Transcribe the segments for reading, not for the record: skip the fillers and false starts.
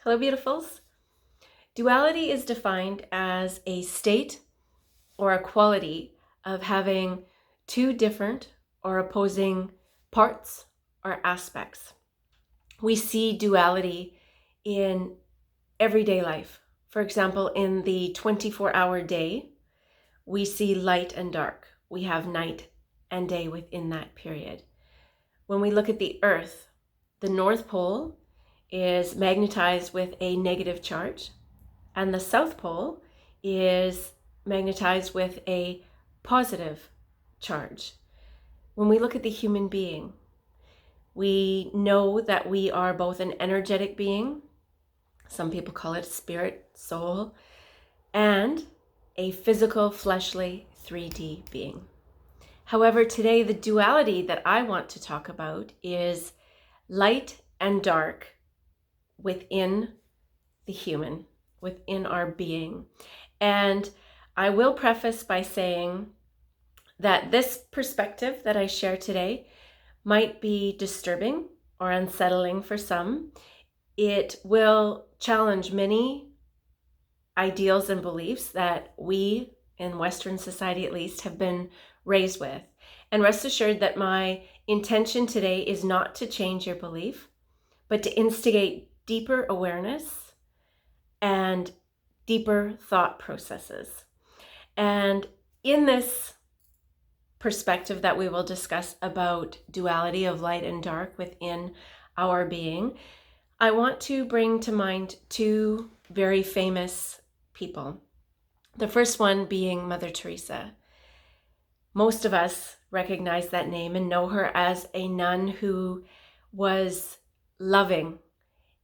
Hello, beautifuls. Duality is defined as a state or a quality of having two different or opposing parts or aspects. We see duality in everyday life. For example, in the 24-hour day, we see light and dark. We have night and day within that period. When we look at the Earth, the North Pole is magnetized with a negative charge, and the South Pole is magnetized with a positive charge. When we look at the human being, we know that we are both an energetic being, some people call it spirit, soul, and a physical, fleshly 3D being. However, today the duality that I want to talk about is light and dark within the human, within our being. And I will preface by saying that this perspective that I share today might be disturbing or unsettling for some. It will challenge many ideals and beliefs that we, in Western society at least, have been raised with. And rest assured that my intention today is not to change your belief, but to instigate deeper awareness and deeper thought processes. And in this perspective that we will discuss about duality of light and dark within our being, I want to bring to mind two very famous people. The first one being Mother Teresa. Most of us recognize that name and know her as a nun who was loving,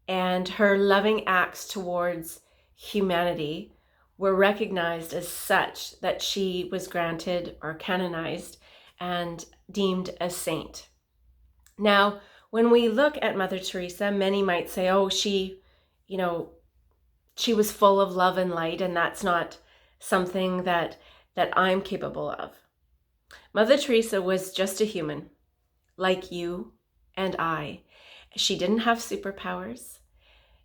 and her loving acts towards humanity were recognized as such that she was granted or canonized and deemed a saint. Now, when we look at Mother Teresa, many might say, oh, she was full of love and light, and that's not something that I'm capable of. Mother Teresa was just a human, like you and I. She didn't have superpowers.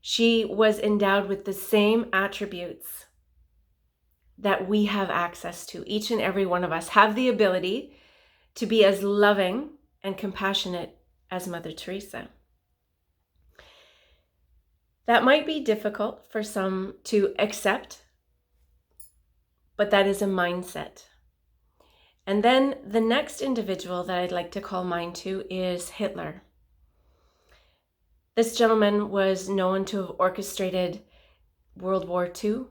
She was endowed with the same attributes that we have access to. Each and every one of us have the ability to be as loving and compassionate as Mother Teresa. That might be difficult for some to accept, but that is a mindset. And then the next individual that I'd like to call mind to is Hitler. This gentleman was known to have orchestrated World War II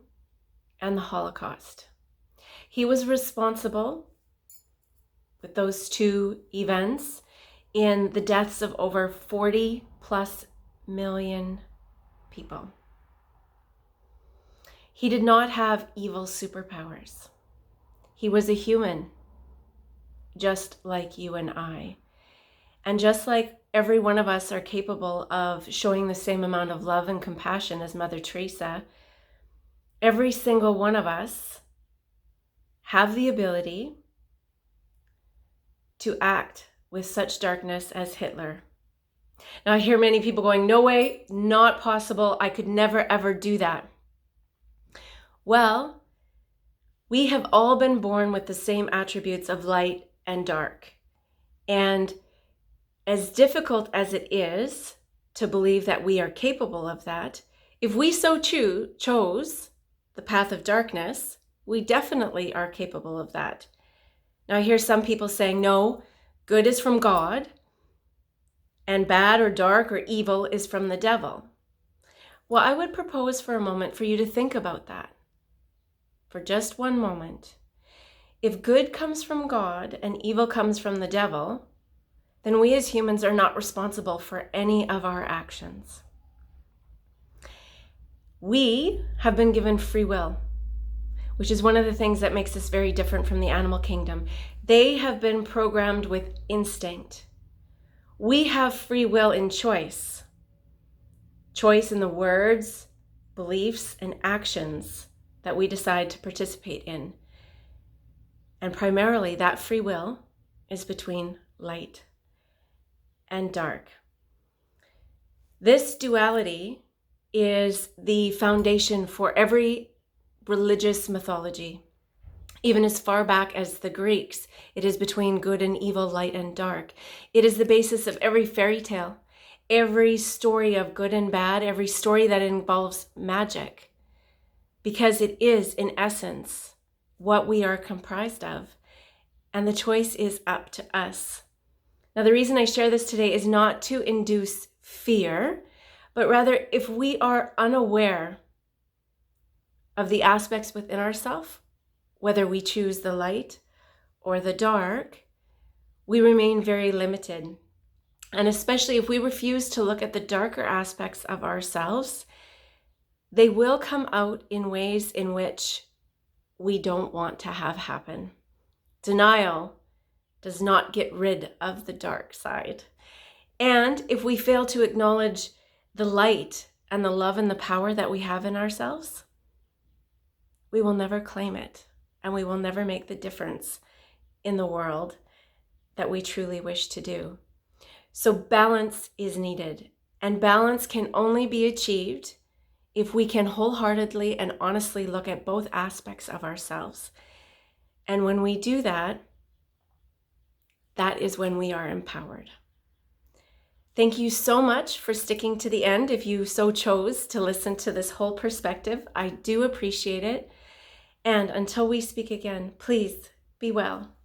and the Holocaust. He was responsible with those two events in the deaths of over 40 plus million people. He did not have evil superpowers. He was a human, just like you and I. And just like every one of us are capable of showing the same amount of love and compassion as Mother Teresa, every single one of us have the ability to act with such darkness as Hitler. Now I hear many people going, no way, not possible, I could never ever do that. Well, we have all been born with the same attributes of light and dark. And as difficult as it is to believe that we are capable of that, if we so chose the path of darkness, we definitely are capable of that. Now I hear some people saying, no, good is from God, and bad or dark or evil is from the devil. Well, I would propose for a moment for you to think about that. For just one moment. If good comes from God and evil comes from the devil, then we as humans are not responsible for any of our actions. We have been given free will, which is one of the things that makes us very different from the animal kingdom. They have been programmed with instinct. We have free will in choice. Choice in the words, beliefs, and actions that we decide to participate in. And primarily that free will is between light and dark. This duality is the foundation for every religious mythology. Even as far back as the Greeks, it is between good and evil, light and dark. It is the basis of every fairy tale, every story of good and bad, every story that involves magic, because it is, in essence, what we are comprised of. And the choice is up to us. Now, the reason I share this today is not to induce fear, but rather if we are unaware of the aspects within ourselves, whether we choose the light or the dark, we remain very limited. And especially if we refuse to look at the darker aspects of ourselves, they will come out in ways in which we don't want to have happen. Denial does not get rid of the dark side. And if we fail to acknowledge the light and the love and the power that we have in ourselves, we will never claim it, and we will never make the difference in the world that we truly wish to do. So balance is needed, and balance can only be achieved if we can wholeheartedly and honestly look at both aspects of ourselves. And when we do that, that is when we are empowered. Thank you so much for sticking to the end. If you so chose to listen to this whole perspective, I do appreciate it. And until we speak again, please be well.